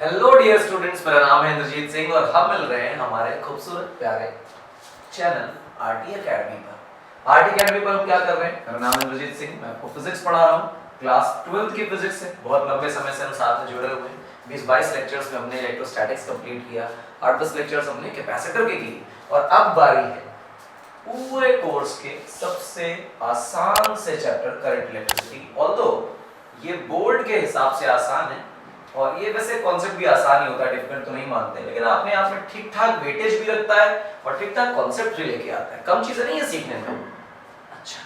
Hello dear students, मेरा नाम है इंद्रजीत सिंह और हम मिल रहे हैं हमारे खूबसूरत प्यारे चैनल आरटी एकेडमी पर। आरटी एकेडमी पर हम क्या कर रहे हैं? मेरा नाम है इंद्रजीत सिंह, मैं आपको फिजिक्स पढ़ा रहा हूँ। क्लास 12th की फिजिक्स से बहुत लंबे समय से हम साथ में जुड़े हुए हैं। 20-22 लेक्चर्स में हमने इलेक्ट्रोस्टैटिक्स कंप्लीट किया, 8-10 लेक्चर्स हमने कैपेसिटर के किए और अब बारी है पूरे कोर्स के सबसे आसान से चैप्टर करंट इलेक्ट्रिसिटी। ऑल्दो ये बोर्ड के हिसाब से आसान है और ये वैसे कॉन्सेप्ट भी आसान ही होता है, डिफिकल्ट तो नहीं मानते, लेकिन अपने आप में ठीक ठाक वेटेज भी रखता है और ठीक ठाक कॉन्सेप्ट भी लेके आता है। कम चीजें नहीं है सीखने में। अच्छा,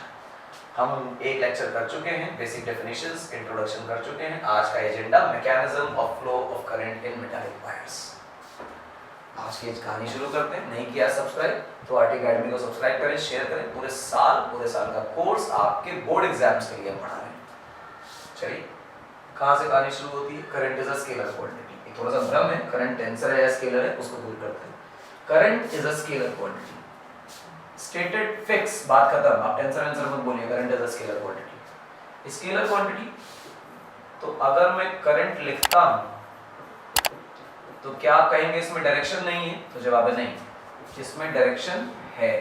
हम एक लेक्चर कर चुके हैं, बेसिक डेफिनेशंस, इंट्रोडक्शन कर चुके हैं। आज का agenda mechanism of flow of current in metallic wires. आज की कहानी शुरू करते हैं। नहीं किया सब्सक्राइब तो आरटी एकेडमी को सब्सक्राइब करें, शेयर करें। पूरे साल का कोर्स आपके बोर्ड एग्जाम्स के लिए हम पढ़ा रहे हैं। चलिए, कहां से कहानी शुरू होती है? Current is a scalar quantity. एक थोड़ा सा भ्रम है, करंट टेंसर है या स्केलर है, उसको दूर करते हैं। Current is a scalar quantity, stated fix, बात खत्म। आप टेंसर आंसर मत बोलिए, current is a scalar quantity. Scalar quantity, तो अगर मैं करंट लिखता हूं तो क्या आप कहेंगे इसमें डायरेक्शन नहीं है? तो जवाब है नहीं, इसमें डायरेक्शन है।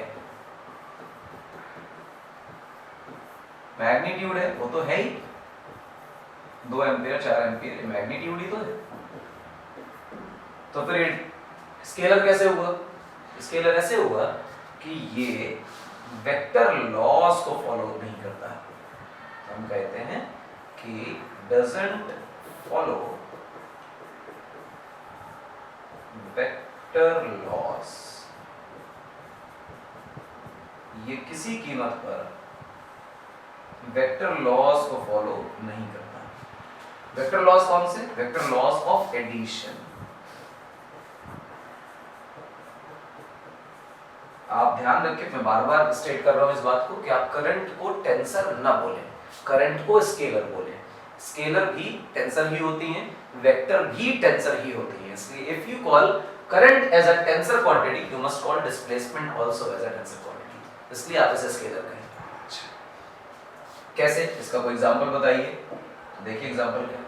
मैग्नीट्यूड है, वो तो है ही, 2 एम्पीयर 4 एम्पीयर मैग्नीट्यूड ही तो है। तो फिर स्केलर कैसे हुआ? स्केलर ऐसे हुआ कि ये वेक्टर लॉस को फॉलो नहीं करता है। तो हम कहते हैं कि डजंट फॉलो वेक्टर लॉस। ये किसी कीमत पर वेक्टर लॉस को फॉलो नहीं करता। वेक्टर लॉस कौन से? Vector laws of addition. आप ध्यान रखें, मैं बार बार स्टेट कर रहा हूं इस बात को कि आप करंट को टेंसर ना बोलें, करंट को स्केलर बोलें। स्केलर भी टेंसर ही होती हैं, वेक्टर भी टेंसर ही होती हैं। इसलिए if you call current as a tensor quantity, you must call displacement also as a tensor quantity. इसलिए आप इसे स्केलर कहें। कैसे? इसका कोई एग्जांपल बताइए। तो देखिए एग्जांपल क्या।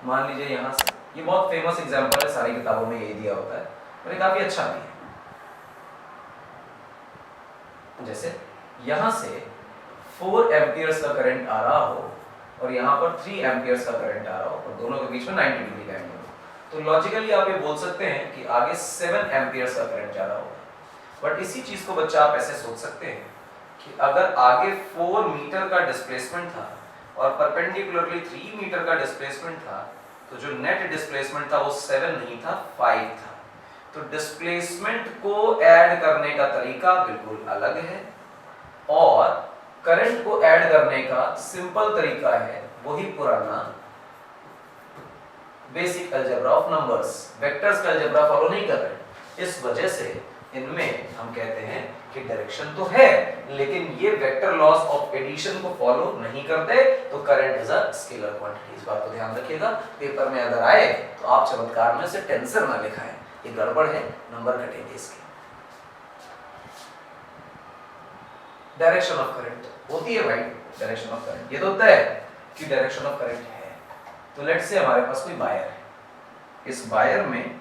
मान लीजिए यहां से, ये बहुत फेमस एग्जांपल है, सारी किताबों में यही दिया होता है और ये काफी अच्छा भी है। जैसे यहां से 4 एम्पियर्स का करंट आ रहा हो और यहां पर 3 एम्पियर्स का करंट आ रहा हो और दोनों के बीच में 90 डिग्री का एंगल हो, तो लॉजिकली आप ये बोल सकते हैं कि आगे 7 एम्पियर्स का करंट जा रहा होगा। बट इसी चीज को बच्चा आप ऐसे सोच सकते हैं कि अगर आगे 4 मीटर का डिस्प्लेसमेंट था और परपेंडिकुलरली 3 मीटर का डिस्प्लेसमेंट था, तो जो नेट डिस्प्लेसमेंट था वो 7 नहीं था, 5 था। तो डिस्प्लेसमेंट को ऐड करने का तरीका बिल्कुल अलग है और करंट को ऐड करने का सिंपल तरीका है वही पुराना basic algebra of numbers. Vectors का अलजेब्रा फॉलो नहीं कर रहे। इस वजह से इनमें हम कहते हैं कि डायरेक्शन तो है, लेकिन ये वेक्टर लॉस ऑफ एडिशन को फॉलो नहीं करते, तो current is a scalar quantity. इस बात को ध्यान रखिएगा, पेपर में अगर आए तो आप चमत्कार में से टेंसर ना लिखाएं, ये गड़बड़ है, नंबर कटेंगे इसके। डायरेक्शन ऑफ करंट होती है भाई, डायरेक्शन ऑफ करंट ये तो होता है कि डायरेक्शन ऑफ करंट है। तो लेट्स से हमारे पास कोई वायर है, इस वायर में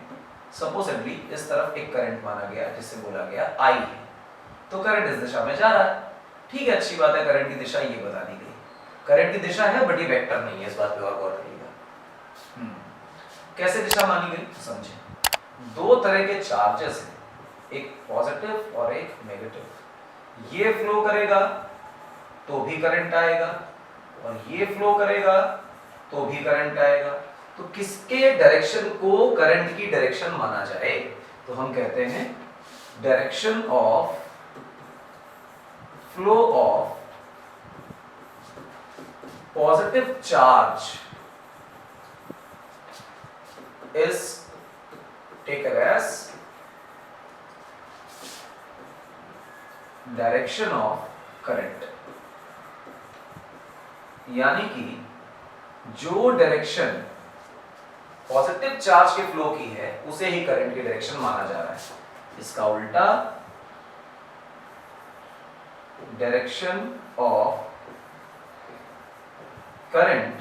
सपोजेबली इस तरफ एक करंट माना गया जिससे बोला गया I है, तो करंट इस दिशा में जा रहा है। ठीक है, अच्छी बात है, करंट की दिशा ये बता दी गई। करंट की दिशा है बट ये वेक्टर नहीं है, इस बात पे और गौर करिएगा। कैसे दिशा मानी गई समझे। दो तरह के चार्जेस हैं, एक पॉजिटिव और एक नेगेटिव। ये फ्लो करेगा तो भी करंट आएगा और ये फ्लो करेगा तो भी करंट आएगा। तो किसके डायरेक्शन को करंट की डायरेक्शन माना जाए? तो हम कहते हैं direction of flow of positive charge is taken as direction of current। यानी कि जो डायरेक्शन पॉजिटिव चार्ज के फ्लो की है उसे ही करंट की डायरेक्शन माना जा रहा है। इसका उल्टा direction of current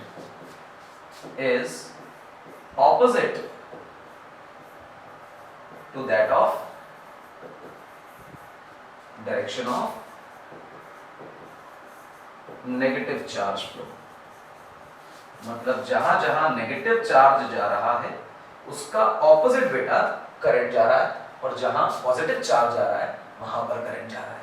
is opposite to that of direction of negative charge flow. मतलब जहां जहां नेगेटिव चार्ज जा रहा है उसका ऑपोजिट बेटा करंट जा रहा है, और जहां पॉजिटिव चार्ज जा रहा है वहां पर करंट जा रहा है।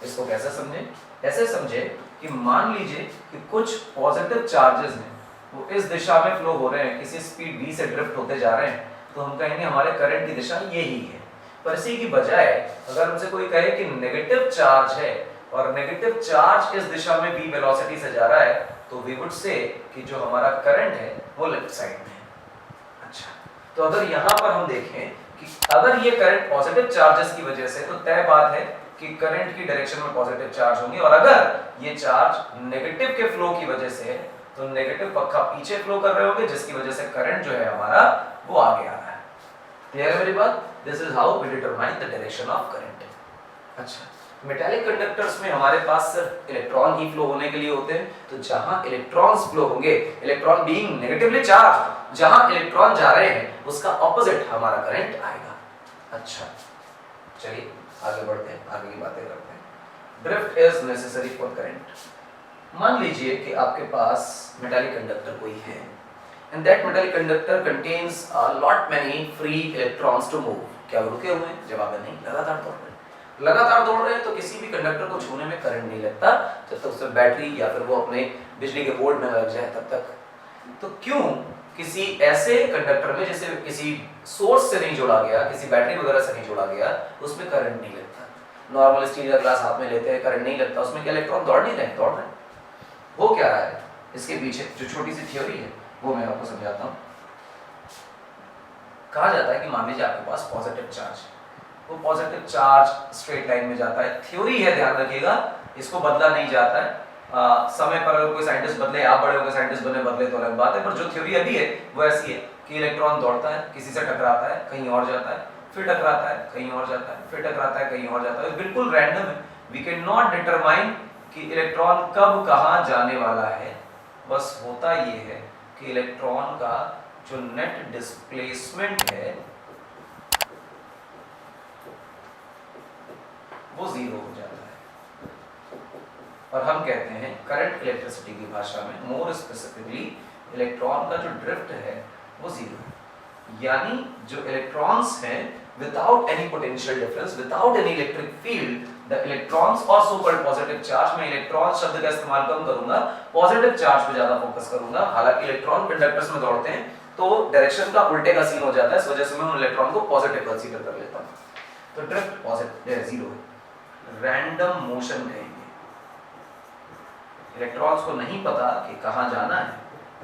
इसको कैसे समझे? ऐसे समझे कि मान लीजिए कि कुछ पॉजिटिव चार्जेस हैं, वो इस दिशा में फ्लो हो रहे हैं, किसी स्पीड v से ड्रिफ्ट होते जा रहे हैं, तो हम कहेंगे हमारे करंट की दिशा यही है। पर इसी की बजाय अगर हमसे कोई कहे कि नेगेटिव चार्ज है और नेगेटिव चार्ज इस दिशा में v वेलोसिटी से जा रहा है, तो वी वुड से कि जो हमारा करंट है वो लेफ्ट साइड में है। अच्छा, तो अगर यहां पर हम देखें कि अगर ये करंट पॉजिटिव चार्जेस की वजह से, तो तय बात है कि करंट की डायरेक्शन में पॉजिटिव चार्ज होंगे, और अगर ये चार्ज नेगेटिव के फ्लो की वजह से है तो नेगेटिव पक्का पीछे फ्लो कर रहे होंगे, जिसकी वजह से करंट जो है हमारा वो आगे आ रहा है। क्लियर है मेरी बात? This is how we determine the direction of current. अच्छा, मेटालिक कंडक्टर्स में हमारे पास सिर्फ इलेक्ट्रॉन ही फ्लो होने के लिए होते हैं, तो जहां इलेक्ट्रॉन्स फ्लो होंगे, इलेक्ट्रॉन बीइंग नेगेटिवली चार्ज, जहां इलेक्ट्रॉन जा रहे हैं उसका ऑपोजिट हमारा करंट आएगा। अच्छा, चलिए आगे बढ़ते हैं, आगे की बातें करते हैं। Drift is necessary for current. मान लीजिए कि आपके पास मेटालिक कंडक्टर कोई है, and that metallic conductor contains a lot many free electrons to move. क्या वो रुके हुए हैं? जवाब है नहीं, लगातार दौड़ रहे हैं। लगातार दौड़ रहे हैं तो किसी भी कंडक्टर को छूने में करंट नहीं लगता जब तक उसमें बैटरी या फिर वो अपने बिजली के बोर्ड में लग जाए तब तक। तो क्यों किसी ऐसे कंडक्टर में जिसे किसी सोर्स से नहीं जोड़ा गया, किसी बैटरी वगैरह से नहीं जोड़ा गया, उसमें करंट नहीं लगता? नॉर्मल स्टील का ग्लास हाथ में लेते हैं, करंट नहीं लगता, उसमें क्या इलेक्ट्रॉन दौड़ नहीं रहे? दौड़ रहे हैं। वो क्या रहा है? इसके पीछे जो छोटी सी थ्योरी है वो मैं आपको समझाता हूँ। कहा जाता है कि मान लीजिए आपके पास पॉजिटिव चार्ज, वो पॉजिटिव चार्ज स्ट्रेट लाइन में जाता है। थ्योरी है, ध्यान रखिएगा, इसको बदला नहीं जाता है। समय पर अगर कोई साइंटिस्ट बदले, आप बड़े हो गए साइंटिस्ट बने, बदले तो अलग बात है, पर जो थ्योरी अभी है वो ऐसी है कि इलेक्ट्रॉन दौड़ता है, किसी से टकराता है, कहीं और जाता है, फिर टकराता है, कहीं और जाता है, फिर टकराता है, कहीं और जाता है। बिल्कुल रैंडम है। वी कैन नॉट डिटरमाइन कि इलेक्ट्रॉन कब कहाँ जाने वाला है। बस होता ये है कि इलेक्ट्रॉन का जो नेट डिस्प्लेसमेंट है वो जीरो हो जाता है, और हम कहते हैं करंट इलेक्ट्रिसिटी की भाषा में, मोर स्पेसिफिकली इलेक्ट्रॉन का जो ड्रिफ्ट है वो जीरो है। यानी जो इलेक्ट्रॉन्स हैं without any potential difference, without any electric field, the electrons और सो कॉल्ड पॉजिटिव चार्ज, मैं इलेक्ट्रॉन शब्द का इस्तेमाल कम करूंगा, पॉजिटिव चार्ज पे ज्यादा फोकस करूंगा। हालांकि इलेक्ट्रॉन कंडक्टर्स में दौड़ते हैं तो डायरेक्शन का उल्टे का सीन हो जाता है, इस वजह से मैं उन इलेक्ट्रॉन को पॉजिटिव कंसीडर कर लेता हूं। तो ड्रिफ्ट पॉजिटिव जीरो है। रैंडम मोशन कहेंगे। इलेक्ट्रॉन्स को नहीं पता कि कहां जाना है,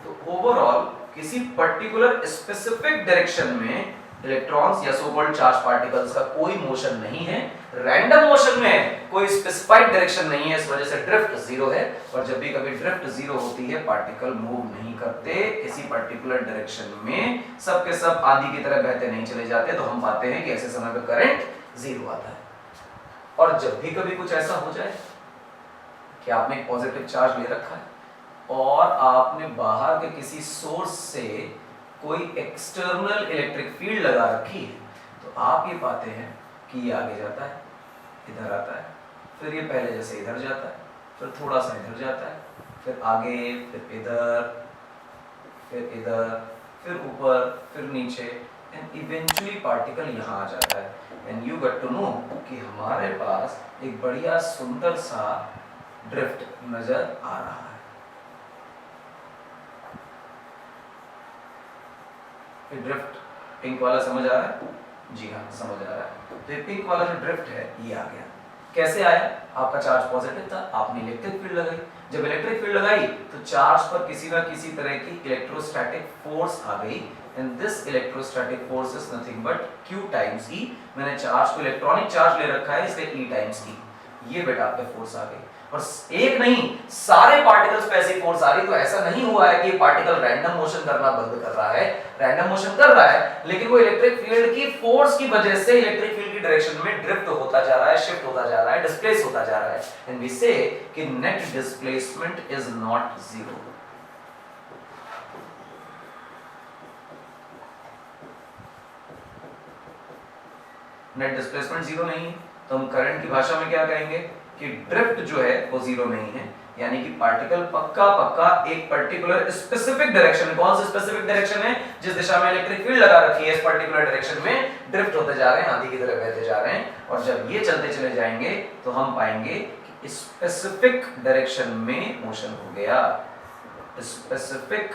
तो ओवरऑल किसी पर्टिकुलर स्पेसिफिक डायरेक्शन में इलेक्ट्रॉन्स या सो कॉल्ड चार्ज पार्टिकल्स का कोई मोशन नहीं है। रैंडम मोशन में कोई स्पेसिफाइड डायरेक्शन नहीं है, इस वजह से ड्रिफ्ट जीरो है। और जब भी कभी ड्रिफ्ट जीरो होती है, पार्टिकल मूव नहीं करते किसी पर्टिकुलर डायरेक्शन में, सब के सब आंधी की तरह बहते नहीं चले जाते, तो हम पाते हैं कि ऐसे समय पे करंट जीरो आता है। और जब भी कभी कुछ ऐसा हो जाए कि आपने एक पॉजिटिव चार्ज ले रखा है और आपने बाहर के किसी सोर्स से कोई एक्सटर्नल इलेक्ट्रिक फील्ड लगा रखी है, तो आप ये पाते हैं कि ये आगे जाता है, इधर आता है, फिर ये पहले जैसे इधर जाता है, फिर थोड़ा सा इधर जाता है, फिर आगे, फिर इधर, फिर ऊपर, फिर नीचे, एंड इवेंचुअली पार्टिकल यहाँ आ जाता है। And you get to know कि हमारे पास एक बढ़िया सुंदर सा ड्रिफ्ट नजर आ रहा है। ये ड्रिफ्ट पिंक वाला समझ आ रहा है? जी हाँ, समझ आ रहा है। तो ये पिंक वाला जो ड्रिफ्ट है ये आ गया। कैसे आया? आपका चार्ज पॉजिटिव था, आपने इलेक्ट्रिक फील्ड लगाई। जब इलेक्ट्रिक फील्ड लगाई तो चार्ज पर किसी ना किसी तरह की इलेक्ट्रोस्टैटिक फोर्स आ गई, and this electrostatic force is nothing but Q times E। मैंने चार्ज को इलेक्ट्रॉनिक चार्ज ले रखा है, इसलिए E टाइम्स E। ये बेटा आपके फोर्स आ गई, और एक नहीं सारे पार्टिकल्स पे ऐसी फोर्स आ रही। तो ऐसा नहीं हुआ है कि पार्टिकल रैंडम मोशन करना बंद कर रहा है, रैंडम मोशन कर रहा है, लेकिन वो इलेक्ट्रिक फील्ड की फोर्स की वजह से इलेक्ट्रिक फील्ड की डायरेक्शन में ड्रिफ्ट होता जा रहा है, शिफ्ट होता जा रहा है, डिस्प्लेस होता जा रहा है। एंड वी से कि net displacement is not zero. Net displacement zero नहीं है, तो हम करंट की भाषा में क्या कहेंगे कि ड्रिफ्ट जो है वो जीरो नहीं है, यानी कि पार्टिकल पक्का एक पर्टिकुलर स्पेसिफिक डायरेक्शन में, कौन सा स्पेसिफिक डायरेक्शन है, जिस दिशा में इलेक्ट्रिक फील्ड लगा रखी है, इस पर्टिकुलर डायरेक्शन में ड्रिफ्ट होते जा रहे हैं, आंधी की तरह बहते जा रहे हैं। और जब ये चलते चले जाएंगे तो हम पाएंगे कि स्पेसिफिक डायरेक्शन में मोशन हो गया, स्पेसिफिक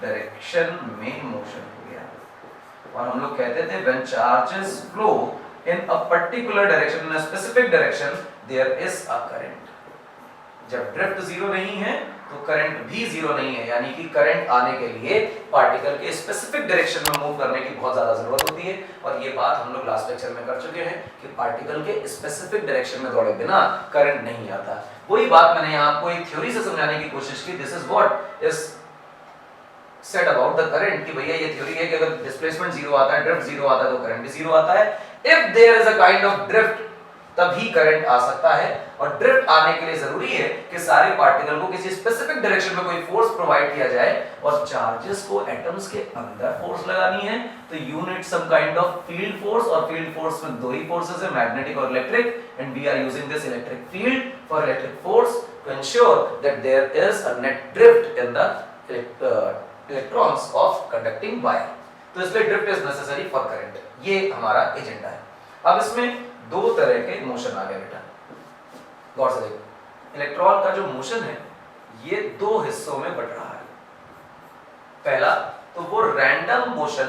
डायरेक्शन में मोशन हो गया। और हम लोग कहते थे when charges flow in a particular direction, in a specific direction, there is a current. जब ड्रिफ्ट जीरो नहीं है तो करंट भी जीरो नहीं है, यानी कि करंट आने के लिए पार्टिकल के स्पेसिफिक डायरेक्शन में मूव करने की बहुत ज्यादा जरूरत होती है। और ये बात हम लोग लास्ट लेक्चर में कर चुके हैं कि पार्टिकल के स्पेसिफिक डायरेक्शन में दौड़े बिना करंट नहीं आता। वही बात मैंने यहाँ आपको एक थ्योरी से समझाने की कोशिश की, this is what is said about the current, कि भैया ये थ्योरी है कि अगर डिस्प्लेसमेंट जीरो आता है, ड्रिफ्ट जीरो आता है, तो करंट भी जीरो आता है। If there is a kind of drift तभी करंट आ सकता है। और ड्रिफ्ट आने के लिए जरूरी है कि सारे पार्टिकल को किसी स्पेसिफिक डायरेक्शन में कोई फोर्स प्रोवाइड किया जाए, और चार्जेस को एटम्स के अंदर फोर्स लगानी है, तो you need some kind of field force. और फील्ड फोर्स में दो ही फोर्सेस है, मैग्नेटिक और electric, and we are using this electric field for electric force to ensure that there is a net drift in the electrons of conducting wire. तो इसलिए drift is necessary for current, ये हमारा agenda है। अब इसमें दो तरह के मोशन आ गए बेटा, गौर से देखो। इलेक्ट्रॉन का जो मोशन है ये दो हिस्सों में बट रहा है। पहला तो वो रैंडम मोशन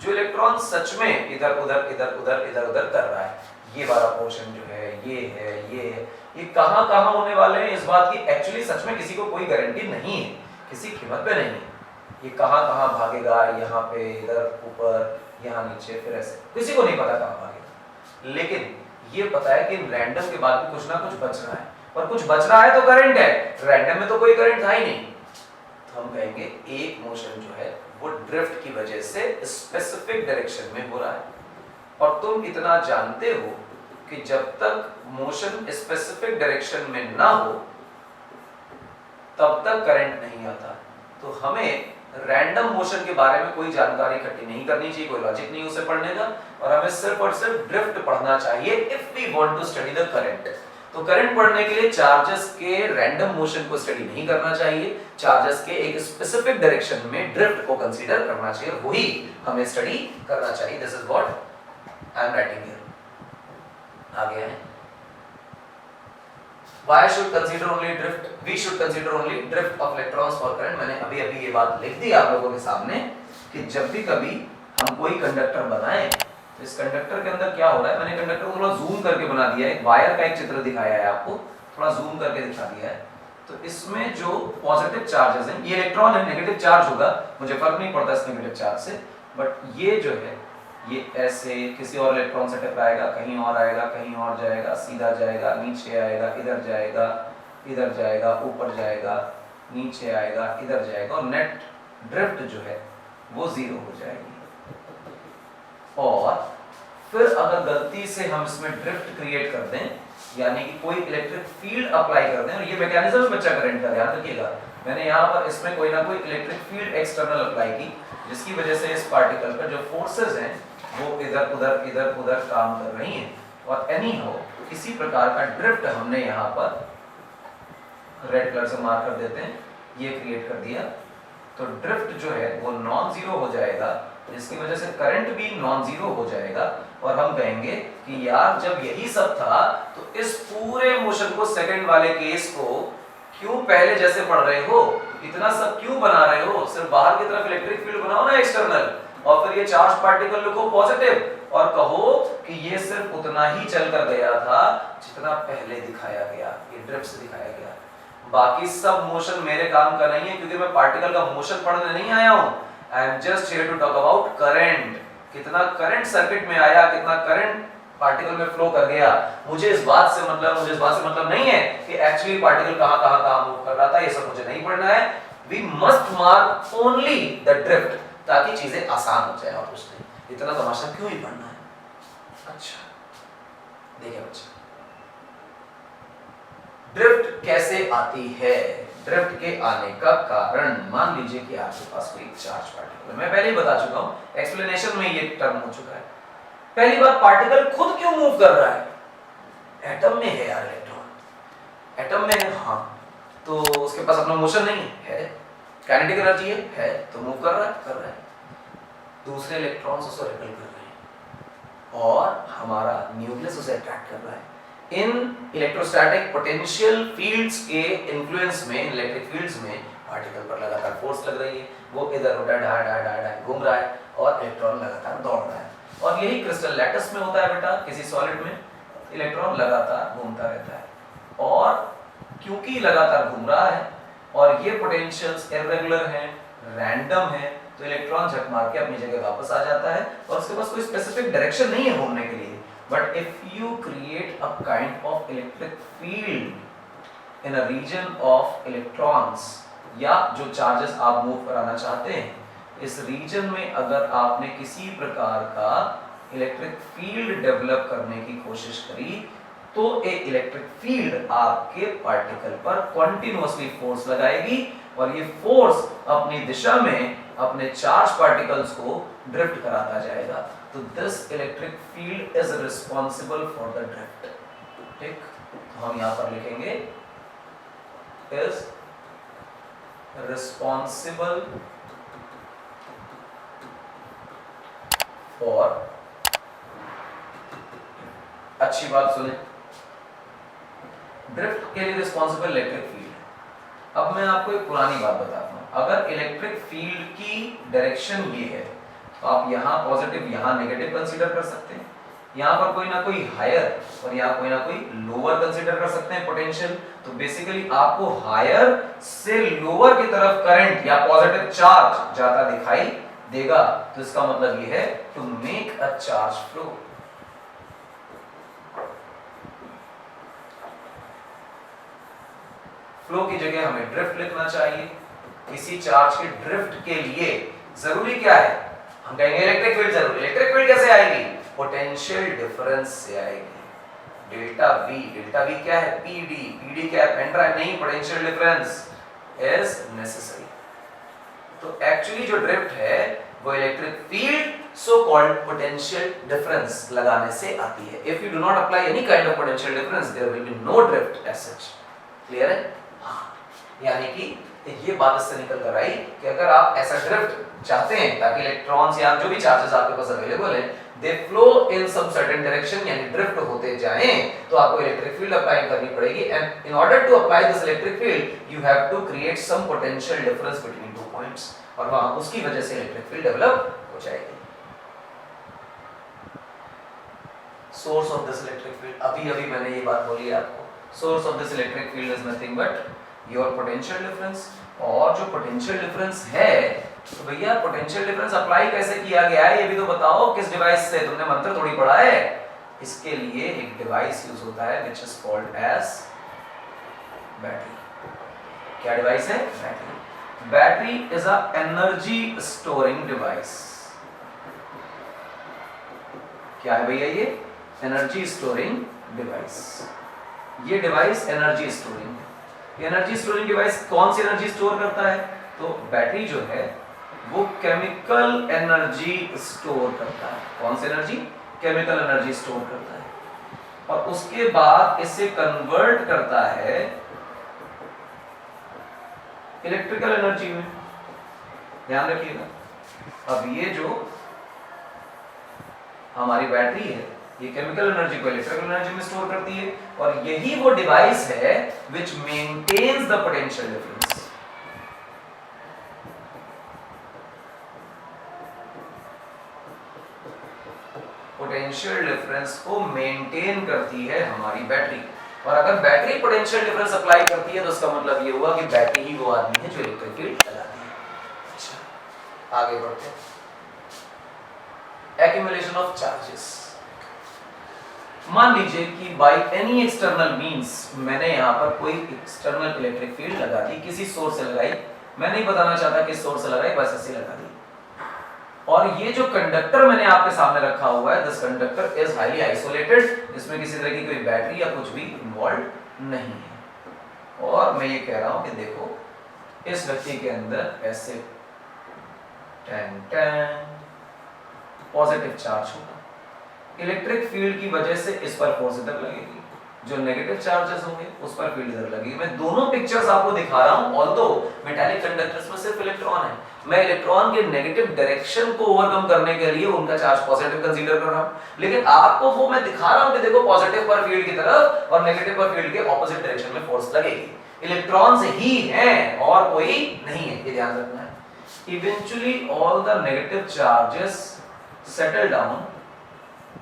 जो इलेक्ट्रॉन सच में इधर उधर इधर उधर इधर उधर कर रहा है, ये वाला पोर्शन जो है, ये कहां होने वाले हैं, इस बात की एक्चुअली सच में किसी को कोई गारंटी नहीं है, किसी कीमत पे नहीं है। ये कहां भागेगा, यहाँ पे, इधर ऊपर, यहाँ नीचे, फिर ऐसे, किसी को नहीं पता कहां भागेगा। लेकिन ये पता है कि रैंडम के बाद भी कुछ ना कुछ बच रहा है, और कुछ बच रहा है तो करंट है, रैंडम में तो कोई करंट था ही नहीं। तो हम कहेंगे एक मोशन जो है वो ड्रिफ्ट की वजह से स्पेसिफिक डायरेक्शन में हो रहा है। और तुम इतना जानते हो कि जब तक मोशन स्पेसिफिक डायरेक्शन में ना हो तब तक करंट नहीं आता। तो हमें रैंडम मोशन के बारे में कोई जानकारी इकट्ठी नहीं करनी चाहिए, कोई लॉजिक नहीं उसे पढ़ने का, और हमें सिर्फ और सिर्फ ड्रिफ्ट पढ़ना चाहिए if we want to study the current. तो करंट पढ़ने के लिए चार्जेस के रैंडम मोशन को स्टडी नहीं करना चाहिए, चार्जेस के एक स्पेसिफिक डायरेक्शन में ड्रिफ्ट को कंसीडर करना चाहिए, वही हमें स्टडी करना चाहिए। This is what I am writing here. आगे है Why should consider only drift? We should consider only drift of electrons for current। मैंने अभी ये बात लिख दी आप लोगों के सामने कि जब भी कभी हम कोई कंडक्टर बनाएं तो इस कंडक्टर के अंदर क्या हो रहा है, मैंने कंडक्टर को थोड़ा जूम करके बना दिया है, एक वायर का एक चित्र दिखाया है आपको, थोड़ा जूम करके दिखा दिया है। तो इसमें जो पॉजिटिव चार्जेस हैं, ये इलेक्ट्रॉन है, नेगेटिव चार्ज होगा, मुझे फर्क नहीं पड़ता इस नेगेटिव चार्ज से, बट ये जो है ये ऐसे किसी और इलेक्ट्रॉन से टकराएगा, कहीं और आएगा, कहीं और जाएगा, सीधा जाएगा, नीचे आएगा, इधर जाएगा, इधर जाएगा, ऊपर जाएगा, नीचे आएगा, इधर जाएगा, और नेट ड्रिफ्ट जो है वो जीरो हो जाएगी। और फिर अगर गलती से हम इसमें ड्रिफ्ट क्रिएट कर दें, यानी कि कोई इलेक्ट्रिक फील्ड अप्लाई कर दें, और ये मैकेनिज्म है बच्चा करंट का, ध्यान रखिएगा, मैंने यहाँ पर इसमें कोई ना कोई इलेक्ट्रिक फील्ड एक्सटर्नल अप्लाई की, जिसकी वजह से इस पार्टिकल पर जो फोर्सेस हैं वो इधर उधर काम कर रही हैं, और एनी हो किसी प्रकार का ड्रिफ्ट हमने यहाँ पर रेड कलर से मार्क कर देते हैं, ये क्रिएट कर दिया, तो ड्रिफ्ट जो है वो नॉन जीरो हो जाएगा, जिसकी वजह से करंट भी नॉन जीरो हो जाएगा। और हम कहेंगे कि यार जब यही सब था तो इस पूरे मोशन को, सेकंड वाले केस को क्यों पहले जैसे पढ़ रहे हो, इतना सब क्यों बना रहे हो, सिर्फ बाहर की तरफ इलेक्ट्रिक फील्ड बनाओ ना एक्सटर्नल, और फिर ये चार्ज पार्टिकल लिखो पॉजिटिव, और कहो कि ये सिर्फ उतना ही चल कर गया था जितना पहले दिखाया गया, ये ड्रिफ्ट से दिखाया गया, बाकी सब मोशन मेरे काम का नहीं है, क्योंकि मैं पार्टिकल का मोशन पढ़ने नहीं आया हूं, I am just here to talk about current, कितना करंट सर्किट में आया, कितना करंट पार्टिकल में फ्लो कर गया, मुझे इस बात से मतलब नहीं है कि एक्चुअली पार्टिकल कहां मूव कर रहा था, ये सब मुझे नहीं पढ़ना है। We must mark only the drift, ताकि चीजें आसान हो जाए, और कुछ नहीं, इतना तमाशा क्यों ही पढ़ना है। अच्छा देखिए बच्चे, ड्रिफ्ट कैसे आती है, ड्रिफ्ट के आने का कारण, मान लीजिए कि आपके पास कोई चार्ज पार्टिकल, मैं पहले ही बता चुका हूं, एक्सप्लेनेशन में ये टर्म हो चुका है। पहली बात, पार्टिकल खुद क्यों मूव कर रहा है? एटम में है यार इलेक्ट्रॉन, एटम में है, हाँ, तो उसके पास अपना मोशन नहीं है, काइनेटिक एनर्जी है, तो मूव कर रहा है। दूसरे इलेक्ट्रॉन्स उसे रिपेल कर रहे हैं और हमारा न्यूक्लियस उसे अट्रैक्ट कर रहा है। इन इलेक्ट्रोस्टैटिक पोटेंशियल फील्ड्स के इन्फ्लुएंस में, इलेक्ट्रिक फील्ड्स में पार्टिकल पर लगातार फोर्स लग रही है, वो इधर उधर डा डा डा डा घूम रहा है और इलेक्ट्रॉन लगातार दौड़ रहा है। और यही क्रिस्टल लैटिस में होता है बेटा, किसी सॉलिड में इलेक्ट्रॉन लगातार घूमता रहता है और क्योंकि लगातार घूम रहा है और ये पोटेंशियल्स इरेगुलर हैं, रैंडम है, तो इलेक्ट्रॉन झक मार के अपनी जगह वापस आ जाता है और उसके पास कोई स्पेसिफिक डायरेक्शन नहीं है घूमने के लिए। But if you create a kind of electric field in a region of electrons, या जो चार्जेस आप मूव कराना चाहते हैं, इस रीजन में अगर आपने किसी प्रकार का इलेक्ट्रिक फील्ड डेवलप करने की कोशिश करी, तो एक इलेक्ट्रिक फील्ड आपके पार्टिकल पर कंटिन्यूअसली फोर्स लगाएगी और ये फोर्स अपनी दिशा में अपने चार्ज पार्टिकल्स को ड्रिफ्ट कराता जाएगा। तो this electric field is responsible for the drift. ठीक, तो हम यहां पर लिखेंगे इज रिस्पॉन्सिबल फॉर, अच्छी बात सुने, ड्रिफ्ट के लिए रिस्पॉन्सिबल इलेक्ट्रिक फील्ड। अब मैं आपको एक पुरानी बात बताता हूं, अगर इलेक्ट्रिक फील्ड की डायरेक्शन ये है तो आप यहां पॉजिटिव यहां नेगेटिव कंसीडर कर सकते हैं, यहां पर कोई ना कोई हायर और यहां कोई ना कोई लोअर कंसीडर कर सकते हैं पोटेंशियल। तो बेसिकली आपको हायर से लोअर की तरफ करंट या पॉजिटिव चार्ज जाता दिखाई देगा, तो इसका मतलब ये है to make a charge flow. Flow की जगह हमें ड्रिफ्ट लिखना चाहिए। किसी चार्ज के ड्रिफ्ट के लिए जरूरी क्या है? हम कहेंगे इलेक्ट्रिक फील्ड जरूरी। इलेक्ट्रिक फील्ड कैसे आएगी? पोटेंशियल डिफरेंस से आएगी। डेल्टा वी क्या है? पीडी क्या है? पेंड्राइव नहीं, पोटेंशियल डिफरेंस इज नेसेसरी। तो एक्चुअली जो ड्रिफ्ट है वो electric field so called potential difference लगाने से आती है। If you do not apply any kind of potential difference there will be no drift as such. Clear है? यानी कि ये बात इससे निकल कर आई कि अगर आप ऐसा ड्रिफ्ट चाहते हैं ताकि इलेक्ट्रॉन्स या जो भी चार्जेस आपके पास अवेलेबल हैं they flow in some certain direction, यानी ड्रिफ्ट होते जाएं, तो आपको इलेक्ट्रिक फील्ड अप्लाई करनी पड़ेगी। And in order to apply this electric field you have to create some potential difference between two points, और वहां उसकी वजह से इलेक्ट्रिक फील्ड डेवलप हो जाएगी। Source of this electric field, अभी मैंने ये बात बोली आपको, source of this electric field is nothing but your potential difference. और जो पोटेंशियल डिफरेंस है, तो भैया पोटेंशियल डिफरेंस अप्लाई कैसे किया गया है ये भी तो बताओ, किस डिवाइस से? तुमने मंत्र थोड़ी पढ़ा है। इसके लिए एक डिवाइस यूज होता है which is called as battery. क्या डिवाइस है? Battery. Battery is a energy storing device. क्या है भैया ये? Energy storing device. ये डिवाइस एनर्जी स्टोरिंग है। एनर्जी स्टोरिंग डिवाइस कौन सी एनर्जी स्टोर करता है? तो बैटरी जो है वो केमिकल एनर्जी स्टोर करता है। कौन सी एनर्जी? केमिकल एनर्जी स्टोर करता है और उसके बाद इसे कन्वर्ट करता है इलेक्ट्रिकल एनर्जी में। ध्यान रखिएगा, अब ये जो हमारी बैटरी है ये केमिकल एनर्जी को इलेक्ट्रिकल एनर्जी में स्टोर करती है और यही वो डिवाइस है which maintains the potential difference। Potential difference को मेंटेन करती है हमारी बैटरी, और अगर बैटरी पोटेंशियल डिफरेंस अप्लाई करती है तो इसका मतलब ये हुआ कि बैटरी ही वो आदमी है जो इलेक्ट्रिक फील्ड लगाती है। अच्छा, आगे बढ़ते हैं। Accumulation of charges. मान लीजिए कि बाय एनी एक्सटर्नल मींस मैंने यहाँ पर कोई एक्सटर्नल इलेक्ट्रिक फील्ड लगा दी, किसी सोर्स से लगाई, मैं नहीं बताना चाहता किस सोर्स से लगाई, बस ऐसे लगा दी। और ये जो कंडक्टर मैंने आपके सामने रखा हुआ है, this conductor is highly isolated, इसमें किसी तरह की कोई बैटरी या कुछ भी इन्वॉल्व नहीं है। और मैं ये कह रहा हूं कि देखो इस व्यक्ति के अंदर ऐसे टैन टैन पॉजिटिव चार्ज होगा, इलेक्ट्रिक फील्ड की वजह से इस पर फोर्स इधर लगेगी, जो नेगेटिव चार्जेस होंगे उस पर फील्ड इधर लगेगी। मैं दोनों पिक्चर्स आपको दिखा रहा हूं, ऑल्दो मेटालिक कंडक्टर्स में सिर्फ इलेक्ट्रॉन है, मैं इलेक्ट्रॉन के नेगेटिव डायरेक्शन को ओवरकम करने के लिए उनका चार्ज पॉजिटिव कंसीडर कर रहा हूं, लेकिन आपको वो मैं दिखा रहा हूं कि देखो पॉजिटिव पर फील्ड की तरफ और नेगेटिव पर फील्ड के ऑपोजिट डायरेक्शन में फोर्स लगेगी। इलेक्ट्रॉन्स ही हैं और कोई नहीं है, ये ध्यान रखना है। Eventually all the negative charges settle down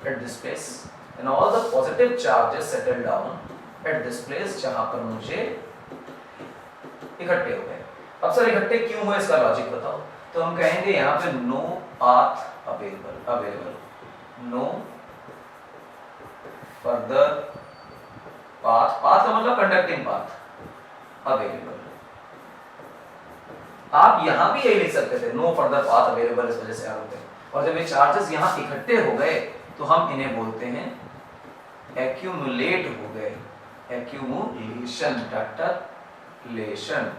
at this place and all the positive charges settle down at this place जहां पर मुझे इकट्ठे हो गए। अब सर इकट्ठे क्यों हुए इसका लॉजिक बताओ। तो हम कहेंगे यहाँ पे no path available, no further path, path का मतलब कंडक्टिंग पाथ अवेलेबल। आप यहां भी यही लिख सकते थे, नो फर्दर पाथ अवेलेबल, इस वजह से आप होते हैं। और जब ये चार्जेस यहां इकट्ठे हो गए तो हम इन्हें बोलते हैं एक्यूमुलेट हो गए, एक्यूमुलेशन, डाटालेशन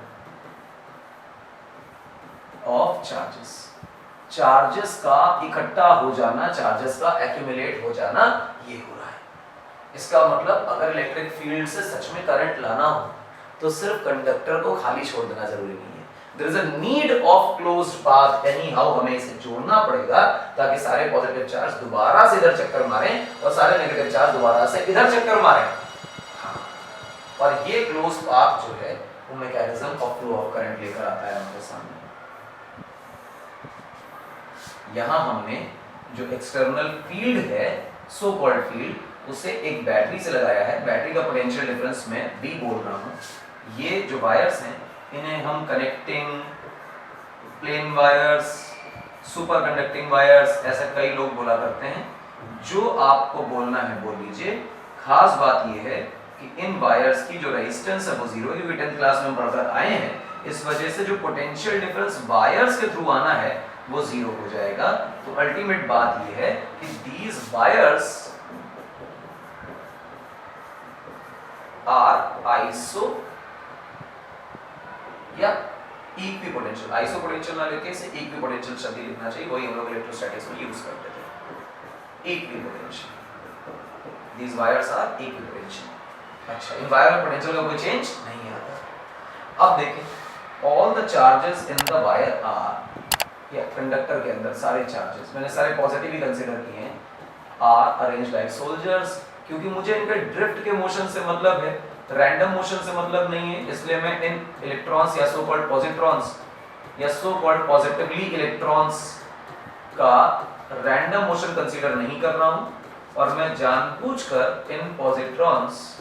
ऑफ चार्जेस। चार्जेस का इकट्ठा हो जाना, चार्जेस का एक्यूमुलेट हो जाना, ये हो रहा है। इसका मतलब अगर इलेक्ट्रिक फील्ड से सच में करंट लाना हो तो सिर्फ कंडक्टर को खाली छोड़ देना जरूरी नहीं है। There is a need of closed path anyhow, हमें इसे जोड़ना पड़ेगा ताकि सारे पॉजिटिव चार्ज दोबारा से इधर चक्कर मारें और सारे नेगेटिव चार्ज दोबारा से इधर चक्कर मारें। हाँ। और ये क्लोज पाथ जो है वो mechanism of flow of current लेकर आता है हमारे सामने। यहाँ हमने जो एक्सटर्नल फील्ड है, सो कॉल्ड फील्ड, उसे एक बैटरी से लगाया है। बैटरी का पोटेंशियल डिफरेंस मैं V बोल रहा हूँ। ये जो वायर्स हैं इन्हें हम connecting, plain wires, super conducting wires, ऐसा कई लोग बोला करते हैं। जो आपको बोलना है बोल लीजिए। खास बात यह है कि इन वायर्स की जो रेजिस्टेंस है वो 0 है, क्योंकि 10th क्लास में पढ़कर आए हैं। इस वजह से जो पोटेंशियल डिफरेंस वायर्स के थ्रू आना है वो 0 हो जाएगा। तो अल्टीमेट बात यह है कि दीज वायर्स आर आइसो या इक्विपोटेंशियल, आइसो पोटेंशियल ना लेके इसे इक्विपोटेंशियल शब्द लिखना चाहिए, वही हम लोग इलेक्ट्रोस्टैटिक्स में यूज करते थे, equipotential. These wires are equipotential. अच्छा, इन वायर में पोटेंशियल का कोई चेंज नहीं आता। अब देखें, all the charges in the wire are, या कंडक्टर के अंदर सारे चार्जेस, मैंने सारे पॉजिटिव ही कंसीडर किए हैं, आर अरेंज्ड लाइक सोल्जर्स, क्योंकि मुझे इनके ड्रिफ्ट के मोशन से मतलब है, रैंडम मोशन से मतलब नहीं है, इसलिए मैं इन इलेक्ट्रॉन्स या सो कॉल्ड पॉजिट्रॉन्स या सो कॉल्ड पॉजिटिवली इलेक्ट्रॉन्स का रैंडम मोशन कंसीडर नहीं कर रहा हूं और मैं जानबूझकर इन पॉजिट्रॉन्स,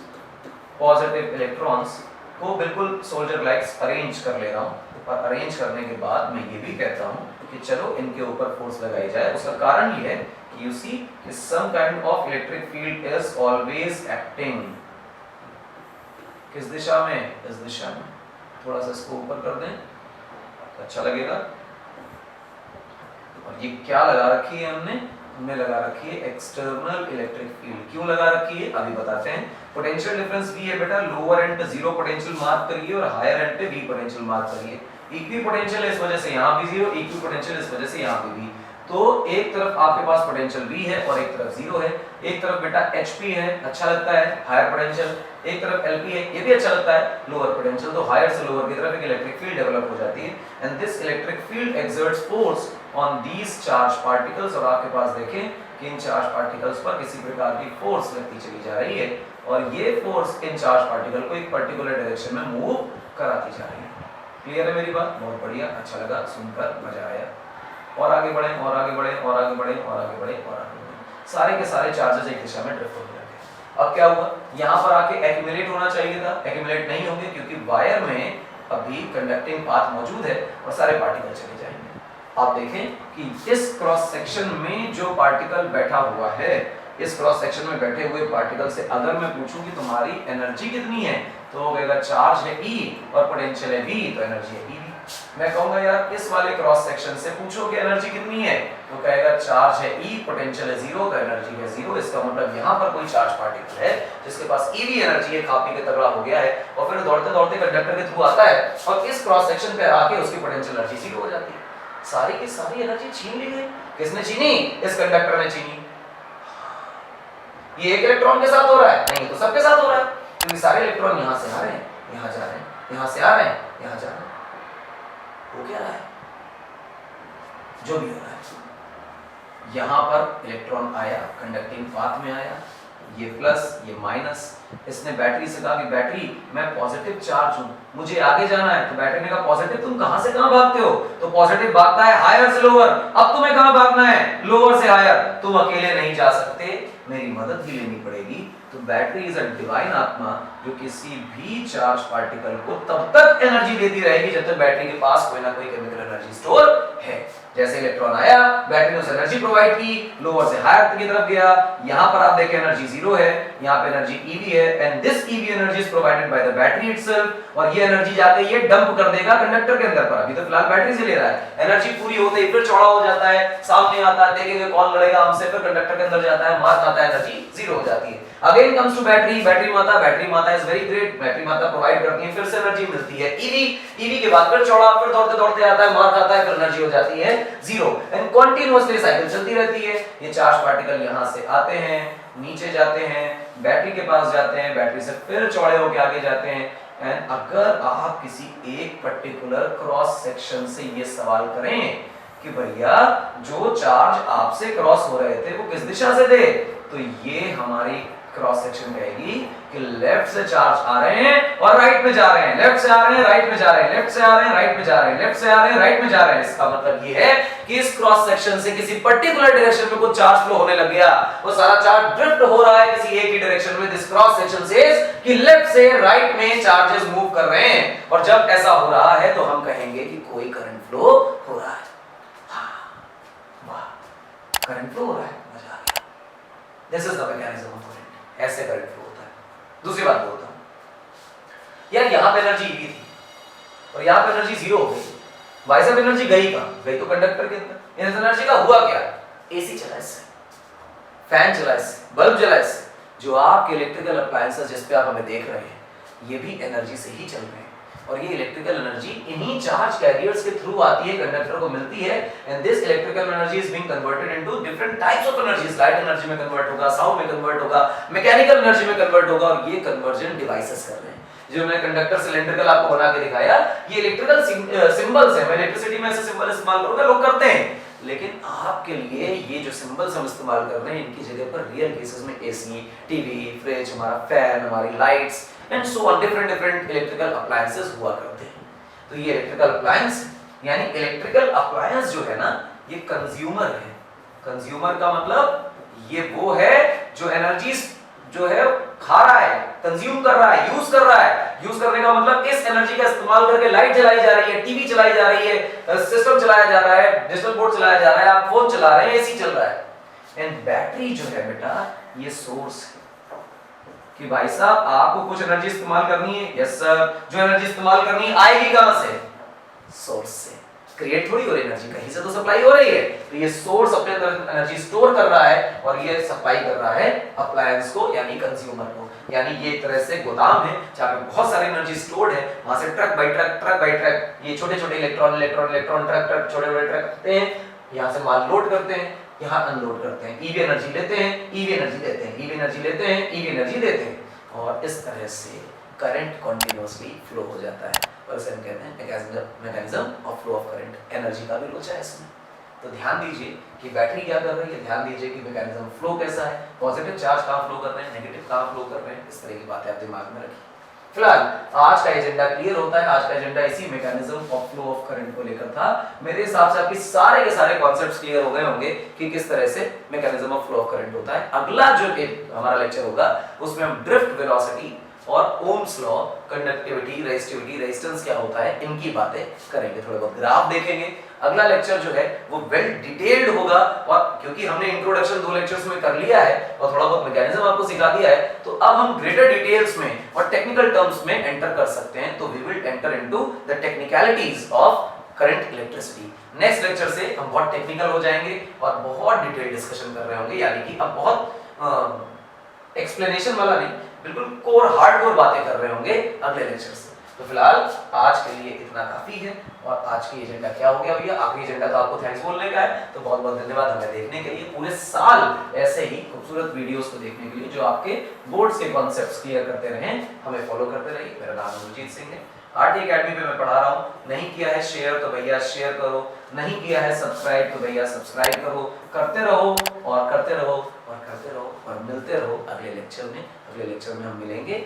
पॉजिटिव इलेक्ट्रॉन्स को बिल्कुल सोल्जर लाइक्स अरेंज कर ले रहा हूं। और अरेंज करने के बाद मैं ये भी कहता हूं कि चलो इनके ऊपर फोर्स लगाई जाए। उसका कारण ये है कि यू सी कि some kind of electric field is always acting. किस दिशा में? इस दिशा में। थोड़ा सा इसको ऊपर कर दें, अच्छा लगेगा। और ये क्या लगा रखी है हमने लगा रखी है एक्सटर्नल इलेक्ट्रिक फील्ड। क्यों लगा रखी है अभी बताते हैं। पोटेंशियल डिफरेंस V है बेटा, लोअर एंड पे 0 पोटेंशियल मार्क करिए और हायर एंड पे V पोटेंशियल मार्क करिए। इक्वी पोटेंशियल इस वजह से यहाँ भी 0, इक्वी पोटेंशियल इस वजह से यहाँ पे भी। तो एक तरफ आपके पास पोटेंशियल V है और एक तरफ 0 है। एक तरफ बेटा HP है, अच्छा लगता है, हायर पोटेंशियल। एक तरफ LP है, ये भी अच्छा लगता है, लोअर पोटेंशियल। तो हायर से लोअर की तरफ एक इलेक्ट्रिक फील्ड डेवलप हो जाती है and this electric field exerts force on these charge particles. और आपके पास देखें कि इन चार्ज पार्टिकल्स पर किसी प्रकार की फोर्स लगती चली जा रही है और ये फोर्स इन चार्ज पार्टिकल को एक पर्टिकुलर डायरेक्शन में मूव कराती जा रही है। क्लियर है मेरी बात? बहुत बढ़िया, अच्छा लगा, सुनकर मजा आया। और आगे बढ़े और आगे बढ़े और आगे बढ़े और आगे बढ़े और आगे बढ़े, सारे के सारे चार्जेस एक दिशा में ड्रिफ्ट हो जाते हैं। अब क्या हुआ, यहाँ पर आके एक्यूमुलेट होना चाहिए था, एक्यूमुलेट नहीं होंगे क्योंकि वायर में अभी कंडक्टिंग पाथ मौजूद है और सारे पार्टिकल चले जाएंगे। आप देखें कि इस क्रॉस सेक्शन में जो पार्टिकल बैठा हुआ है, इस क्रॉस सेक्शन में बैठे हुए पार्टिकल से अगर मैं पूछूं कि तुम्हारी एनर्जी कितनी है, तो वो कहेगा चार्ज है E और पोटेंशियल है V, तो एनर्जी है EV। मैं कहूंगा यार इस वाले क्रॉस सेक्शन से पूछो कि एनर्जी कितनी है, तो कहेगा चार्ज है E, पोटेंशियल है 0, तो एनर्जी है 0। इसका मतलब यहाँ पर कोई चार्ज पार्टिकल है जिसके पास EV एनर्जी है, खा पी के तगड़ा हो गया है और फिर दौड़ते दौड़ते कंडक्टर के थ्रू आता है और इस क्रॉस सेक्शन पे आके उसकी पोटेंशियल एनर्जी 0 हो जाती है। सारी की सारी एनर्जी छीन ली गई। किसने छीनी? इस कंडक्टर ने छीनी। ये एक इलेक्ट्रॉन के साथ हो रहा है? नहीं, तो सबके साथ हो रहा है, क्योंकि सारे इलेक्ट्रॉन यहां से आ रहे हैं, यहां जा रहे हैं, यहां से आ रहे हैं, यहां जा रहे हैं। वो क्या रहा है? जो भी हो रहा है, यहां पर इलेक्ट्रॉन आया, कंडक्टिंग पाथ में आया, ये प्लस ये माइनस। इसने बैटरी से कहा कि बैटरी मैं पॉजिटिव चार्ज हूं, मुझे आगे जाना है। तो बैटरी ने कहा पॉजिटिव तुम कहां से कहां भागते हो? तो पॉजिटिव भागता है हायर से लोअर। अब तुम्हें कहां भागना है? लोअर से हायर। तुम अकेले नहीं जा सकते, मेरी मदद ही लेनी पड़ेगी। तो बैटरी इज अ डिवाइन आत्मा जो किसी भी चार्ज पार्टिकल को तब तक एनर्जी देती रहेगी जब तक बैटरी के पास कोई ना कोई केमिकल एनर्जी स्टोर है। जैसे इलेक्ट्रॉन आया, बैटरी ने उसे एनर्जी प्रोवाइड की, लोअर से हायर की तरफ गया। यहां पर आप देखें एनर्जी जीरो है, यहां पे एनर्जी ईवी है, and this EV energy is provided by the battery itself. और ये एनर्जी जाके ये डंप कर देगा कंडक्टर के अंदर पर। अभी तो फिलहाल बैटरी से ले रहा है, एनर्जी पूरी होते ही फिर चौड़ा हो जाता है, सामने आता है, देखेंगे कौन लड़ेगा हमसे, फिर कंडक्टर के अंदर जाता है, मार खाता है, एनर्जी जीरो हो जाती है। Again comes to battery, battery माता इज वेरी ग्रेट, बैटरी माता प्रोवाइड करती है, फिर से एनर्जी मिलती है। ईवी के बाद फिर चौड़ा, फिर दौड़ते दौड़ते आता है, मार खाता है, फिर एनर्जी हो जाती है जीरो, एंड कंटीन्यूअसली साइकिल चलती रहती है। ये चार्ज पार्टिकल यहां से आते हैं, नीचे जाते हैं, बैटरी के पास जाते हैं, बैटरी से फिर चौड़े होकर आगे जाते हैं। एंड अगर आप किसी एक पर्टिकुलर क्रॉस सेक्शन से ये सवाल करें कि भैया जो चार्ज आपसे क्रॉस हो रहे थे वो किस दिशा से थे, तो ये हमारी क्रॉस सेक्शन कहेगी कि लेफ्ट से चार्ज आ रहे हैं और राइट में जा रहे हैं, लेफ्ट से आ रहे हैं, राइट में जा रहे हैं, लेफ्ट से आ रहे हैं, राइट में जा रहे हैं, लेफ्ट से आ रहे हैं, राइट में जा रहे हैं। इसका मतलब ये है कि इस क्रॉस सेक्शन से किसी पर्टिकुलर डायरेक्शन में कुछ चार्ज फ्लो होने लग गया, वो सारा चार्ज ड्रिफ्ट हो रहा है किसी एक ही डायरेक्शन में। दिस क्रॉस सेक्शन सेज कि लेफ्ट से राइट में चार्जेस मूव कर रहे हैं, और जब ऐसा हो रहा है तो हम कहेंगे कि कोई करंट फ्लो हो रहा है। करंट फ्लो हो रहा है, मजा आ गया। This is the mechanism of current, ऐसे करंट फ्लो होता है। दूसरी बात बोलता हूं यार, यहां पे एनर्जी ईवी थी और यहां पे एनर्जी जीरो हो गई, वाई से एनर्जी गई कहां? गई तो कंडक्टर के अंदर। इस एनर्जी का हुआ क्या? एसी चला इससे, फैन चला इससे, बल्ब जला इससे। जो आपके इलेक्ट्रिकल अप्लायंसेस जिस पे आप हमें देख रहे हैं, ये भी एनर्जी से ही चल रहे हैं, और ये इलेक्ट्रिकल एनर्जी इन्हीं चार्ज कैरियर्स के थ्रू आती है, कंडक्टर को मिलती है, and this electrical energy is being converted into different types of energies. Light energy में कन्वर्ट होगा, साउंड में कन्वर्ट होगा, मैकेनिकल एनर्जी में कन्वर्ट होगा, और ये कन्वर्जन डिवाइसेस कर रहे हैं। जो मैंने कंडक्टर सिलेंड्रिकल आपको बना के दिखाया, ये इलेक्ट्रिकल सिंबल्स हैं। मैं इलेक्ट्रिसिटी में ऐसे सिंबल इस्तेमाल करूंगा, लोग करते हैं, लेकिन आपके लिए ये जो सिंबल्स हम इस्तेमाल कर रहे हैं, इनकी जगह पर रियल केसेस में एसी, टीवी, फ्रिज, हमारा फैन, हमारी lights and so on different electrical appliances हुआ करते हैं। तो ये इलेक्ट्रिकल अप्लायंस, यानी इलेक्ट्रिकल अप्लायंस जो है ना, ये कंज्यूमर है। कंज्यूमर का मतलब ये वो है जो एनर्जी जो है खा रहा है, कंज्यूम कर रहा है, यूज कर रहा है। यूज करने का मतलब इस एनर्जी का इस्तेमाल करके लाइट जलाई जा रही है, टीवी चलाई जा रही है, सिस्टम चलाया जा रहा है, डिजिटल बोर्ड चलाया जा रहा है, आप फोन चला रहे हैं, एसी चल रहा है। एंड बैटरी जो है बेटा, ये सोर्स है कि भाई साहब आपको कुछ एनर्जी इस्तेमाल करनी है, यस सर, जो एनर्जी इस्तेमाल करनी है आएगी कहां से? सोर्स से। क्रिएट थोड़ी हो रही एनर्जी, कहीं से तो सप्लाई हो रही है। तो ये सोर्स अपने अंदर एनर्जी स्टोर कर रहा है और ये सप्लाई कर रहा है अप्लायंस को, यानी कंज्यूमर को। यानी ये एक तरह से गोदाम है जहां पे बहुत सारी एनर्जी स्टोर्ड है, वहां से ट्रक बाय ट्रक ये छोटे-छोटे इलेक्ट्रॉन ट्रक छोटे-बड़े ट्रक आते हैं, यहां से माल लोड करते हैं, यहां अनलोड करते हैं, ईवी एनर्जी लेते हैं, ईवी एनर्जी देते हैं, ईवी एनर्जी लेते हैं, ईवी एनर्जी देते हैं, और इस तरह से करंट कंटीन्यूअसली फ्लो हो जाता है। और इसे हम कहते हैं mechanism of flow of current. Energy का भी लोचा है इसमें। तो ध्यान दीजिए कि बैटरी क्या कर रही है, ध्यान दीजिए कि मैकेनिज्म फ्लो कैसा है, पॉजिटिव चार्ज कहां फ्लो कर रहे हैं, नेगेटिव कहां फ्लो कर रहे हैं, इस तरह की बातें आप दिमाग में रखिए। फिलहाल आज का एजेंडा क्लियर होता है। आज का एजेंडा इसी mechanism of flow of current को लेकर था। मेरे हिसाब से आपके सारे के सारे कॉन्सेप्ट्स क्लियर हो गए होंगे कि किस तरह से mechanism of flow of current होता है। अगला जो हमारा लेक्चर होगा उसमें हम ड्रिफ्ट वेलोसिटी और ओम्स लॉ, कंडक्टिविटी, रेजिस्टेंस क्या होता है, इनकी बातें करेंगे, थोड़ा बहुत ग्राफ देखेंगे। अगला लेक्चर जो है वो वेल डिटेल्ड होगा, और क्योंकि हमने इंट्रोडक्शन 2 लेक्चर्स में कर लिया है और थोड़ा बहुत मैकेनिज्म आपको सिखा दिया है, तो अब हम ग्रेटर डिटेल्स में और टेक्निकल टर्म्स में एंटर कर सकते हैं। तो we will enter into the technicalities of current electricity. Next lecture से हम बहुत टेक्निकल हो जाएंगे और बहुत डिटेल डिस्कशन कर रहे होंगे, यानी कि अब बहुत एक्सप्लेनेशन वाला नहीं, बिल्कुल कोर हार्डकोर बातें कर रहे होंगे अगले लेक्चर से। तो फिलहाल आज के लिए इतना काफी है। और आज की एजेंडा क्या हो गया भैया? आखिरी एजेंडा तो आपको थैंक्स बोलने का है। तो बहुत बहुत धन्यवाद हमें देखने के लिए, पूरे साल ऐसे ही खूबसूरत वीडियोस को देखने के लिए जो आपके बोर्ड्स के कॉन्सेप्ट्स क्लियर करते रहें, हमें फॉलो करते रहिए। मेरा नाम अमरजीत सिंह है, आरटी एकेडमी पे मैं पढ़ा रहा हूँ। नहीं किया है शेयर तो भैया शेयर करो, नहीं किया है सब्सक्राइब तो भैया सब्सक्राइब करो। करते रहो और करते रहो और करते रहो और मिलते रहो अगले लेक्चर में। अगले लेक्चर में हम मिलेंगे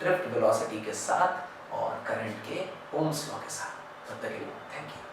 ड्रिफ्ट वेलोसिटी के साथ और करंट के ओम्स लॉ के साथ। तब तक के लिए थैंक यू।